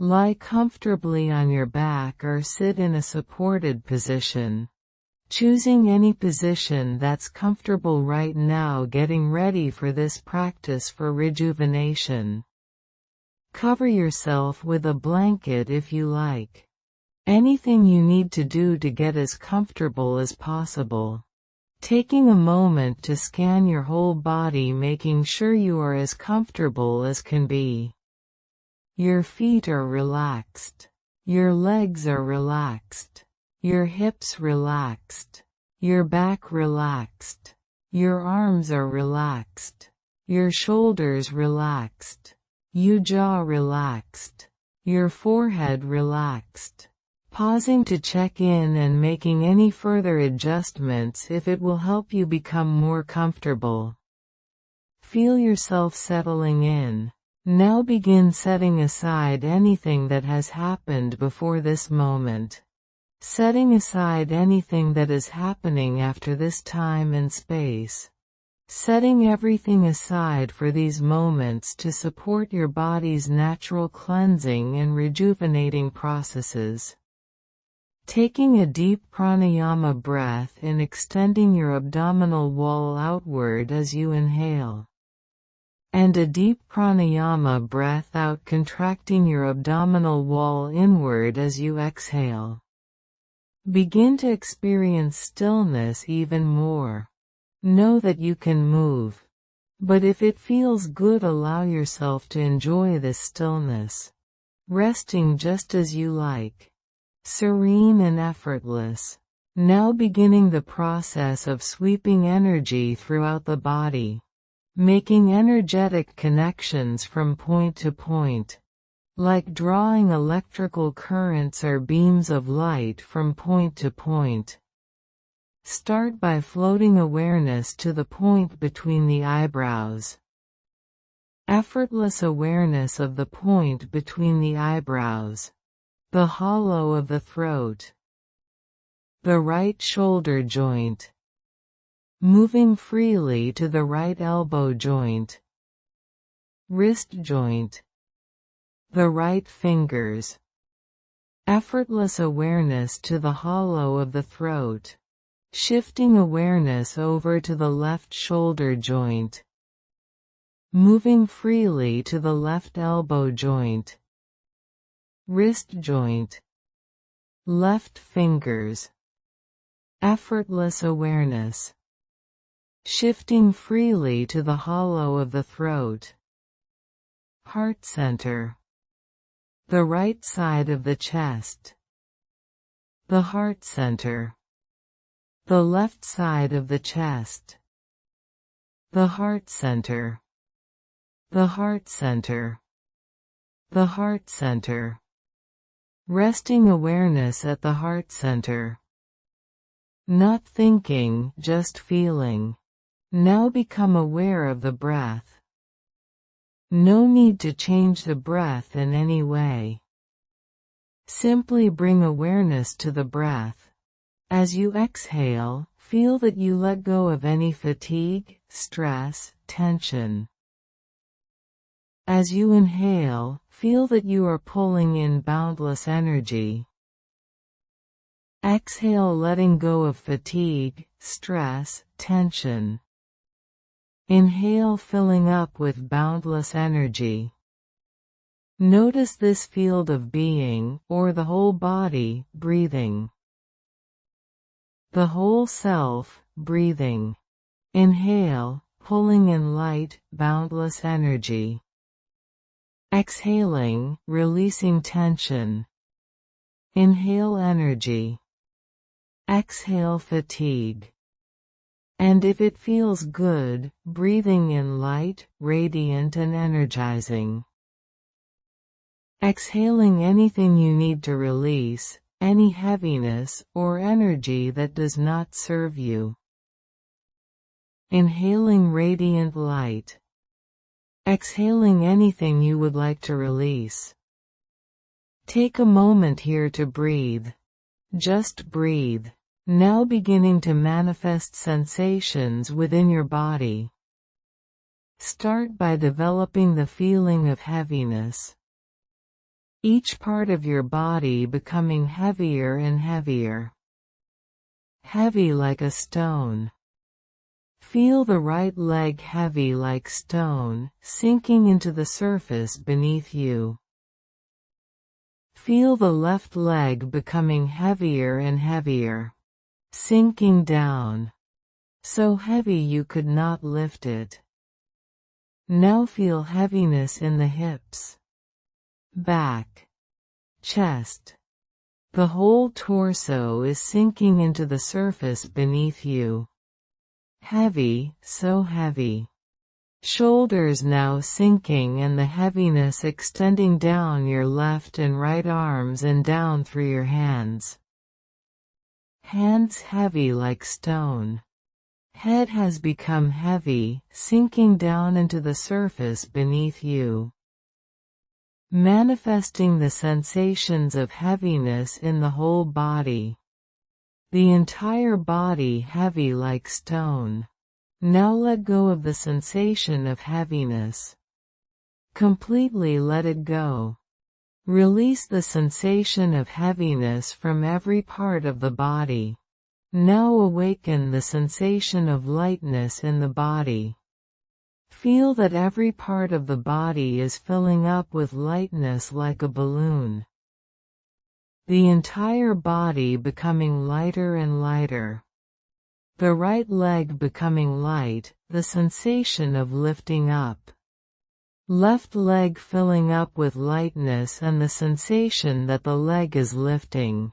Lie comfortably on your back or sit in a supported position. Choosing any position that's comfortable right now, getting ready for this practice for rejuvenation. Cover yourself with a blanket if you like. Anything you need to do to get as comfortable as possible. Taking a moment to scan your whole body, making sure you are as comfortable as can be. Your feet are relaxed. Your legs are relaxed. Your hips relaxed. Your back relaxed. Your arms are relaxed. Your shoulders relaxed. Your jaw relaxed. Your forehead relaxed. Pausing to check in and making any further adjustments if it will help you become more comfortable. Feel yourself settling in. Now begin setting aside anything that has happened before this moment. Setting aside anything that is happening after this time and space. Setting everything aside for these moments to support your body's natural cleansing and rejuvenating processes. Taking a deep pranayama breath in, extending your abdominal wall outward as you inhale. And a deep pranayama breath out, contracting your abdominal wall inward as you exhale. Begin to experience stillness even more. Know that you can move. But if it feels good, allow yourself to enjoy this stillness. Resting just as you like. Serene and effortless. Now beginning the process of sweeping energy throughout the body. Making energetic connections from point to point. Like drawing electrical currents or beams of light from point to point. Start by floating awareness to the point between the eyebrows. Effortless awareness of the point between the eyebrows. The hollow of the throat. The right shoulder joint. Moving freely to the right elbow joint. Wrist joint. The right fingers. Effortless awareness to the hollow of the throat. Shifting awareness over to the left shoulder joint. Moving freely to the left elbow joint. Wrist joint. Left fingers. Effortless awareness. Shifting freely to the hollow of the throat. Heart center. The right side of the chest. The heart center. The left side of the chest. The heart center. The heart center. The heart center. Resting awareness at the heart center. Not thinking, just feeling. Now become aware of the breath. No need to change the breath in any way. Simply bring awareness to the breath. As you exhale, feel that you let go of any fatigue, stress, tension. As you inhale, feel that you are pulling in boundless energy. Exhale, letting go of fatigue, stress, tension. Inhale, filling up with boundless energy. Notice this field of being, or the whole body, breathing. The whole self, breathing. Inhale, pulling in light, boundless energy. Exhaling, releasing tension. Inhale energy. Exhale fatigue. And if it feels good, breathing in light, radiant and energizing. Exhaling anything you need to release, any heaviness or energy that does not serve you. Inhaling radiant light. Exhaling anything you would like to release. Take a moment here to breathe. Just breathe. Now beginning to manifest sensations within your body. Start by developing the feeling of heaviness. Each part of your body becoming heavier and heavier. Heavy like a stone. Feel the right leg heavy like stone, sinking into the surface beneath you. Feel the left leg becoming heavier and heavier, sinking down, so heavy you could not lift it. Now feel heaviness in the hips, back, chest. The whole torso is sinking into the surface beneath you. Heavy, so heavy. Shoulders now sinking and the heaviness extending down your left and right arms and down through your hands. Hands heavy like stone. Head has become heavy, sinking down into the surface beneath you. Manifesting the sensations of heaviness in the whole body. The entire body heavy like stone. Now let go of the sensation of heaviness. Completely let it go. Release the sensation of heaviness from every part of the body. Now awaken the sensation of lightness in the body. Feel that every part of the body is filling up with lightness like a balloon. The entire body becoming lighter and lighter. The right leg becoming light, the sensation of lifting up. Left leg filling up with lightness and the sensation that the leg is lifting.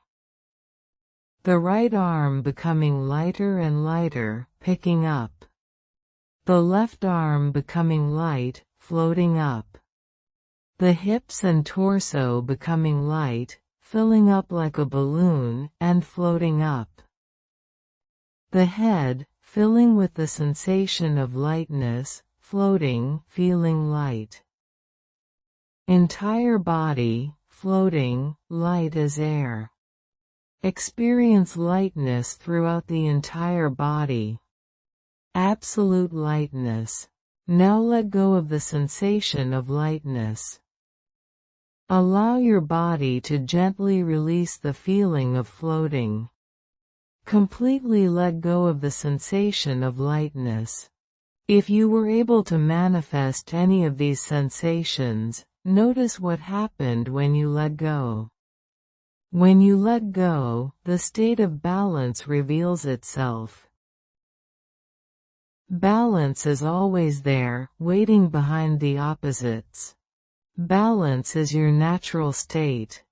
The right arm becoming lighter and lighter, picking up. The left arm becoming light, floating up. The hips and torso becoming light, filling up like a balloon, and floating up. The head, filling with the sensation of lightness, floating, feeling light. Entire body, floating, light as air. Experience lightness throughout the entire body. Absolute lightness. Now let go of the sensation of lightness. Allow your body to gently release the feeling of floating. Completely let go of the sensation of lightness. If you were able to manifest any of these sensations, notice what happened when you let go. When you let go, the state of balance reveals itself. Balance is always there, waiting behind the opposites. Balance is your natural state.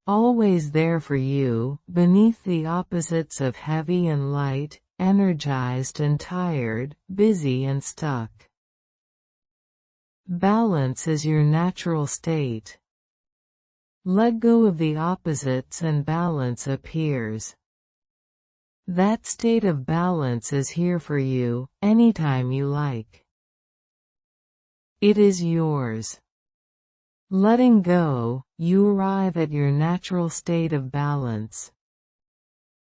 Always there for you, beneath the opposites of heavy and light, energized and tired, busy and stuck. Balance is your natural state. Let go of the opposites and balance appears. That state of balance is here for you, anytime you like. It is yours. Letting go, you arrive at your natural state of balance.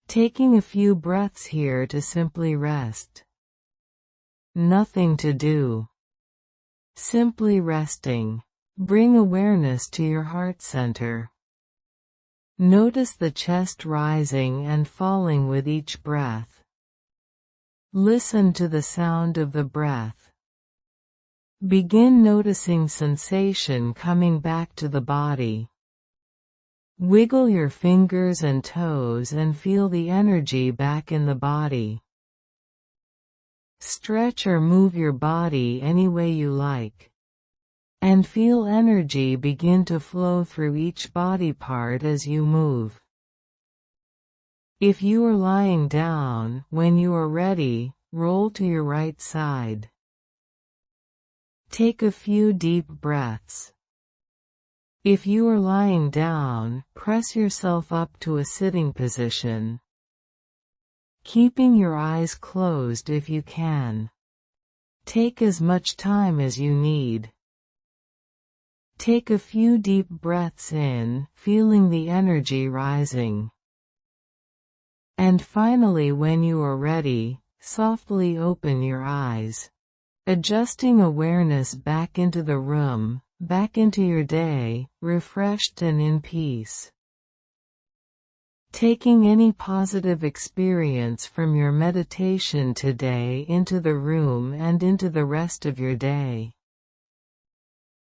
Taking a few breaths here to simply rest. Nothing to do. Simply resting. Bring awareness to your heart center. Notice the chest rising and falling with each breath. Listen to the sound of the breath. Begin noticing sensation coming back to the body. Wiggle your fingers and toes and feel the energy back in the body. Stretch or move your body any way you like. And feel energy begin to flow through each body part as you move. If you are lying down, when you are ready, roll to your right side. Take a few deep breaths. If you are lying down, press yourself up to a sitting position. Keeping your eyes closed if you can. Take as much time as you need. Take a few deep breaths in, feeling the energy rising. And finally, when you are ready, softly open your eyes. Adjusting awareness back into the room, back into your day, refreshed and in peace. Taking any positive experience from your meditation today into the room and into the rest of your day.